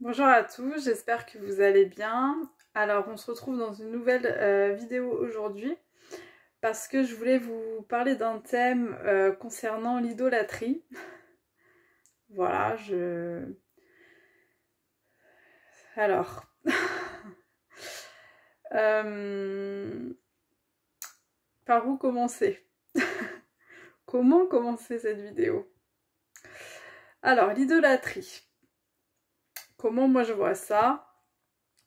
Bonjour à tous, j'espère que vous allez bien. Alors on se retrouve dans une nouvelle vidéo aujourd'hui parce que je voulais vous parler d'un thème concernant l'idolâtrie. Voilà, Alors... Par où commencer? Comment commencer cette vidéo? Alors l'idolâtrie. Comment moi je vois ça?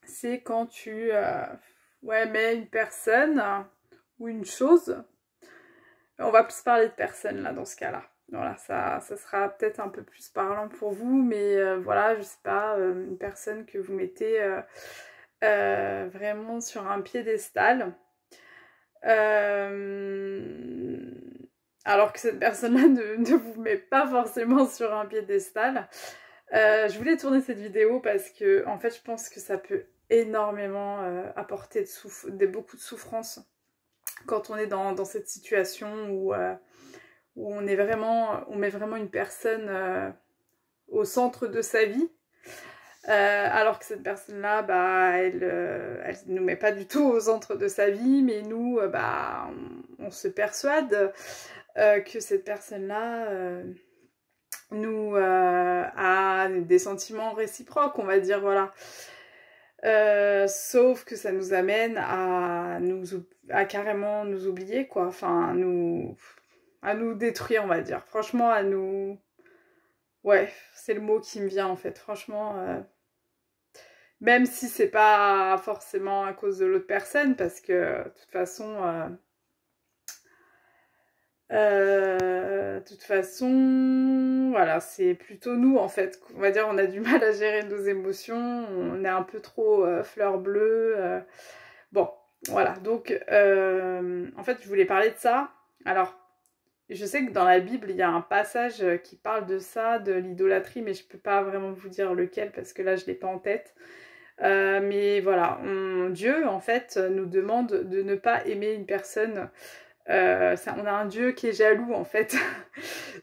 C'est quand tu mets une personne ou une chose. On va plus parler de personnes là dans ce cas-là. Voilà, ça sera peut-être un peu plus parlant pour vous, mais voilà, je sais pas, une personne que vous mettez vraiment sur un piédestal. Alors que cette personne-là ne vous met pas forcément sur un piédestal. Je voulais tourner cette vidéo parce que, en fait, je pense que ça peut énormément apporter beaucoup de souffrance quand on est dans cette situation où on met vraiment une personne au centre de sa vie, alors que cette personne-là, bah, elle ne nous met pas du tout au centre de sa vie, mais nous, on se persuade que cette personne-là nous a des sentiments réciproques, on va dire, voilà. Sauf que ça nous amène à carrément nous oublier, quoi. Enfin, à nous détruire, on va dire. Franchement, à nous... Ouais, c'est le mot qui me vient, en fait. Franchement, même si c'est pas forcément à cause de l'autre personne, parce que, de toute façon... voilà, c'est plutôt nous en fait. On va dire on a du mal à gérer nos émotions, on est un peu trop fleur bleue. Bon, voilà. Donc, en fait, je voulais parler de ça. Alors, je sais que dans la Bible, il y a un passage qui parle de ça, de l'idolâtrie, mais je peux pas vraiment vous dire lequel parce que là, je l'ai pas en tête. Mais voilà, Dieu en fait nous demande de ne pas aimer une personne. On a un Dieu qui est jaloux en fait.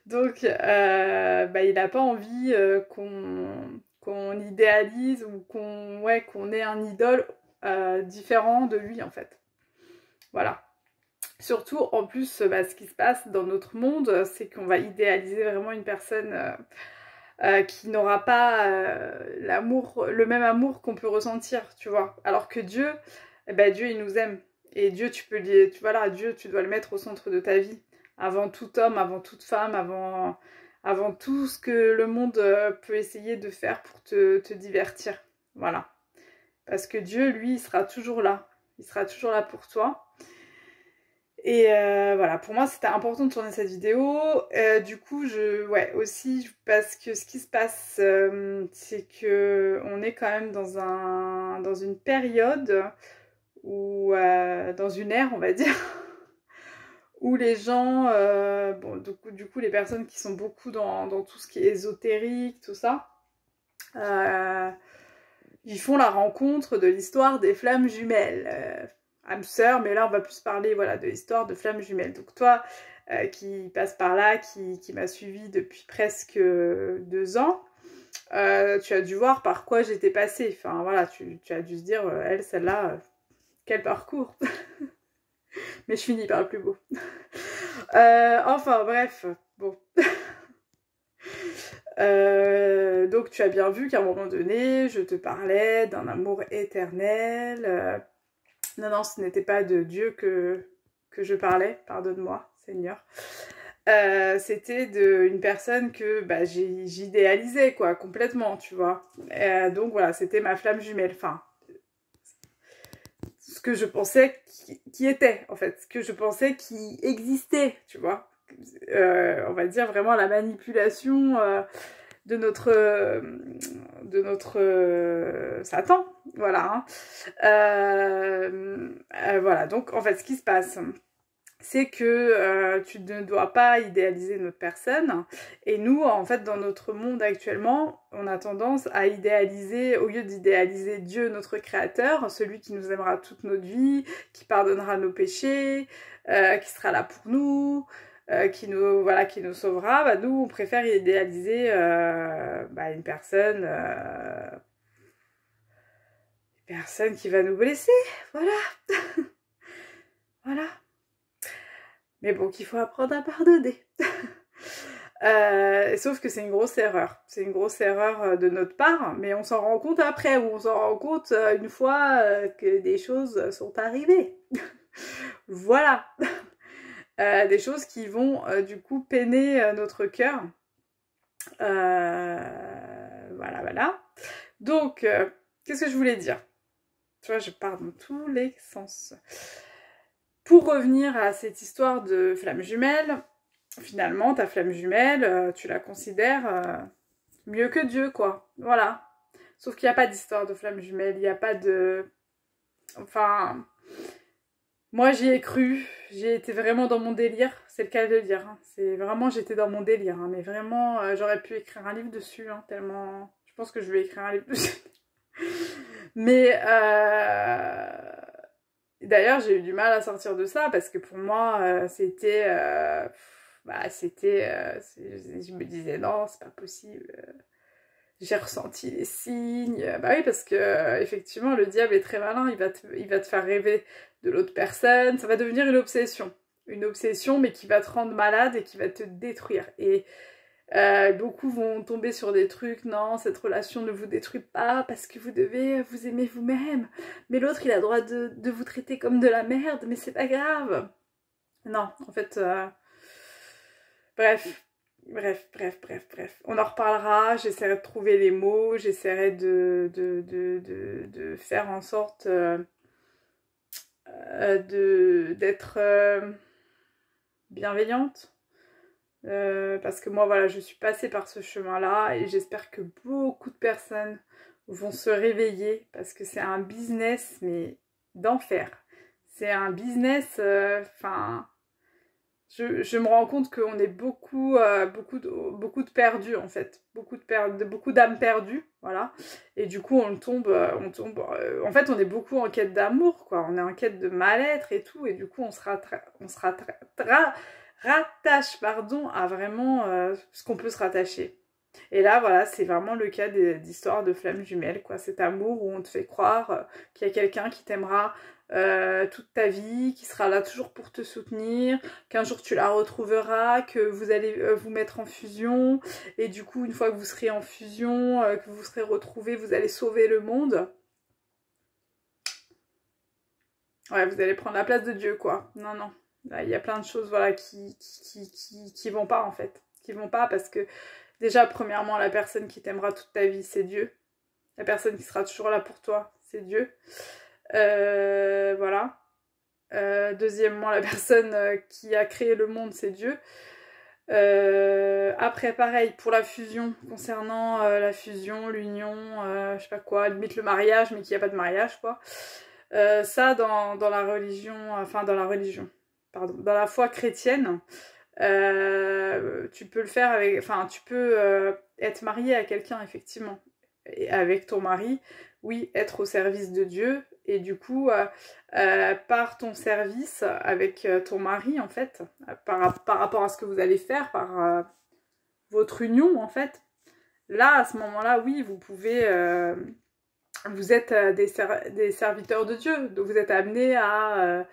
Donc il n'a pas envie qu'on idéalise ou qu'on ait un idole différent de lui en fait. Voilà. Surtout en plus ce qui se passe dans notre monde, c'est qu'on va idéaliser vraiment une personne qui n'aura pas le même amour qu'on peut ressentir, tu vois. Alors que Dieu, Dieu il nous aime. Et Dieu, Dieu, tu dois le mettre au centre de ta vie. Avant tout homme, avant toute femme, avant tout ce que le monde peut essayer de faire pour te divertir. Voilà. Parce que Dieu, lui, il sera toujours là. Il sera toujours là pour toi. Et voilà, pour moi c'était important de tourner cette vidéo. Du coup, aussi parce que ce qui se passe, c'est que on est quand même dans une période où, dans une ère, on va dire, où les gens, du coup, les personnes qui sont beaucoup dans tout ce qui est ésotérique, tout ça, ils font la rencontre de l'histoire des flammes jumelles. Âme sœur, mais là on va plus parler voilà, de l'histoire de flammes jumelles. Donc toi qui passe par là, qui m'a suivi depuis presque 2 ans, tu as dû voir par quoi j'étais passée. Enfin voilà, tu as dû se dire, elle, celle-là, quel parcours. Mais je finis par le plus beau. Enfin bref, bon. Donc tu as bien vu qu'à un moment donné, je te parlais d'un amour éternel. Non, ce n'était pas de Dieu que je parlais, pardonne-moi, Seigneur. C'était une personne que j'idéalisais, quoi, complètement, tu vois. Donc voilà, c'était ma flamme jumelle. Enfin, ce que je pensais qui était, en fait, ce que je pensais qui existait, tu vois. On va dire vraiment la manipulation de notre Satan, voilà. Voilà, donc en fait, ce qui se passe, c'est que tu ne dois pas idéaliser notre personne. Et nous, en fait, dans notre monde actuellement, on a tendance à idéaliser, au lieu d'idéaliser Dieu, notre créateur, celui qui nous aimera toute notre vie, qui pardonnera nos péchés, qui sera là pour nous, qui nous sauvera, nous, on préfère idéaliser une personne personne qui va nous blesser, voilà. Voilà. Mais bon, qu'il faut apprendre à pardonner. Sauf que c'est une grosse erreur. C'est une grosse erreur de notre part, mais on s'en rend compte après, ou on s'en rend compte une fois que des choses sont arrivées. Voilà. Des choses qui vont du coup peiner notre cœur. Voilà, voilà. Donc, qu'est-ce que je voulais dire? Tu vois, je pars dans tous les sens. Pour revenir à cette histoire de flamme jumelle, finalement, ta flamme jumelle, tu la considères mieux que Dieu, quoi. Voilà. Sauf qu'il n'y a pas d'histoire de flamme jumelle, il n'y a pas de... Enfin... Moi, j'y ai cru, j'ai été vraiment dans mon délire, c'est le cas de le dire. Hein. C'est vraiment, j'étais dans mon délire, hein. Mais vraiment, j'aurais pu écrire un livre dessus, hein, tellement... Je pense que je vais écrire un livre dessus. Mais... D'ailleurs, j'ai eu du mal à sortir de ça, parce que pour moi, c'était... je me disais, non, c'est pas possible. J'ai ressenti les signes. Bah oui, parce que effectivement, le diable est très malin. Il va te faire rêver de l'autre personne. Ça va devenir une obsession. Une obsession, mais qui va te rendre malade et qui va te détruire. Et beaucoup vont tomber sur des trucs. Non, cette relation ne vous détruit pas parce que vous devez vous aimer vous-même. Mais l'autre, il a le droit de vous traiter comme de la merde. Mais c'est pas grave. Non, en fait... Bref. On en reparlera, j'essaierai de trouver les mots, j'essaierai de faire en sorte d'être bienveillante. Parce que moi, voilà, je suis passée par ce chemin-là et j'espère que beaucoup de personnes vont se réveiller parce que c'est un business, mais d'enfer. C'est un business, je me rends compte qu'on est beaucoup de perdus en fait, beaucoup d'âmes perdues, voilà. Et du coup on tombe, en fait on est beaucoup en quête d'amour, quoi. On est en quête de mal-être et tout, et du coup on se rattache, pardon, à vraiment ce qu'on peut se rattacher. Et là voilà, c'est vraiment le cas d'histoires de flammes jumelles, quoi. Cet amour où on te fait croire qu'il y a quelqu'un qui t'aimera toute ta vie, qui sera là toujours pour te soutenir, qu'un jour tu la retrouveras, que vous allez vous mettre en fusion, et du coup une fois que vous serez en fusion, que vous serez retrouvés, vous allez sauver le monde. Ouais, vous allez prendre la place de Dieu, quoi. Non, non. Là, il y a plein de choses, voilà, qui vont pas, en fait. Qui vont pas parce que, déjà, premièrement, la personne qui t'aimera toute ta vie, c'est Dieu. La personne qui sera toujours là pour toi, c'est Dieu. Voilà. Deuxièmement, la personne qui a créé le monde, c'est Dieu. Après, pareil, pour la fusion, concernant la fusion, l'union, je sais pas quoi, limite le mariage, mais qu'il n'y a pas de mariage, quoi. Ça, dans la religion, pardon, dans la foi chrétienne, tu peux le faire avec, enfin, tu peux être marié à quelqu'un, effectivement, et avec ton mari, oui, être au service de Dieu, et du coup, par ton service avec ton mari, en fait, par rapport à ce que vous allez faire, par votre union, en fait, là, à ce moment-là, oui, vous pouvez... vous êtes des serviteurs de Dieu, donc vous êtes amenés à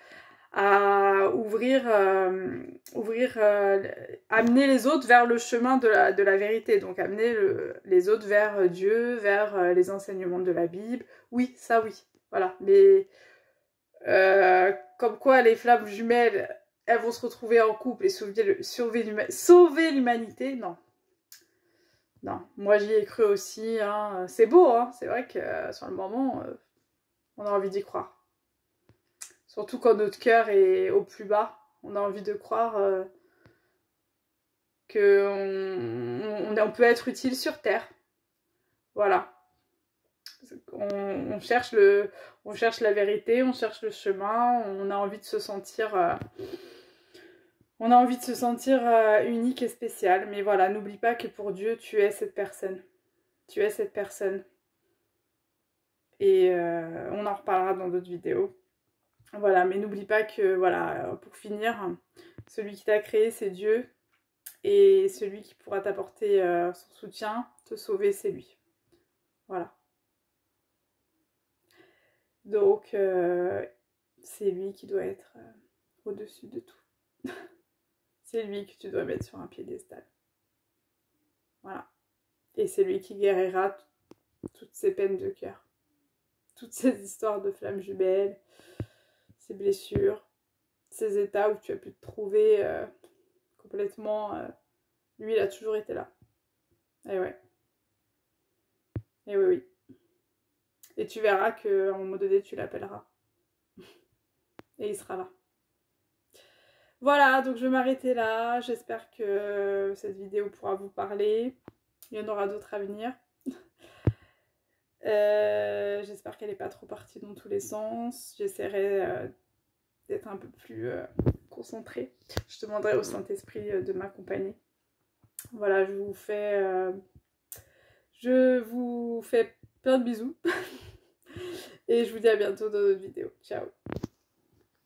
amener les autres vers le chemin de la vérité, donc amener les autres vers Dieu, vers les enseignements de la Bible. Oui, ça oui, voilà. Mais comme quoi les flammes jumelles, elles vont se retrouver en couple et sauver l'humanité, non. Non, moi j'y ai cru aussi, hein. C'est beau, hein. C'est vrai que sur le moment, on a envie d'y croire. Surtout quand notre cœur est au plus bas, on a envie de croire qu'on peut être utile sur Terre. Voilà. On cherche la vérité, on cherche le chemin, on a envie de se sentir... unique et spécial. Mais voilà, n'oublie pas que pour Dieu, tu es cette personne. Tu es cette personne. Et on en reparlera dans d'autres vidéos. Voilà, mais n'oublie pas que, voilà, pour finir, celui qui t'a créé, c'est Dieu. Et celui qui pourra t'apporter son soutien, te sauver, c'est lui. Voilà. Donc, c'est lui qui doit être au-dessus de tout. C'est lui que tu dois mettre sur un piédestal. Voilà. Et c'est lui qui guérira toutes ces peines de cœur. Toutes ces histoires de flammes jumelles, ces blessures, ces états où tu as pu te trouver complètement... lui, il a toujours été là. Et ouais. Et oui, oui. Et tu verras qu'à un moment donné, tu l'appelleras. Et il sera là. Voilà, donc je vais m'arrêter là. J'espère que cette vidéo pourra vous parler. Il y en aura d'autres à venir. J'espère qu'elle n'est pas trop partie dans tous les sens. J'essaierai d'être un peu plus concentrée. Je demanderai au Saint-Esprit de m'accompagner. Voilà, je vous fais plein de bisous. Et je vous dis à bientôt dans d'autres vidéos. Ciao!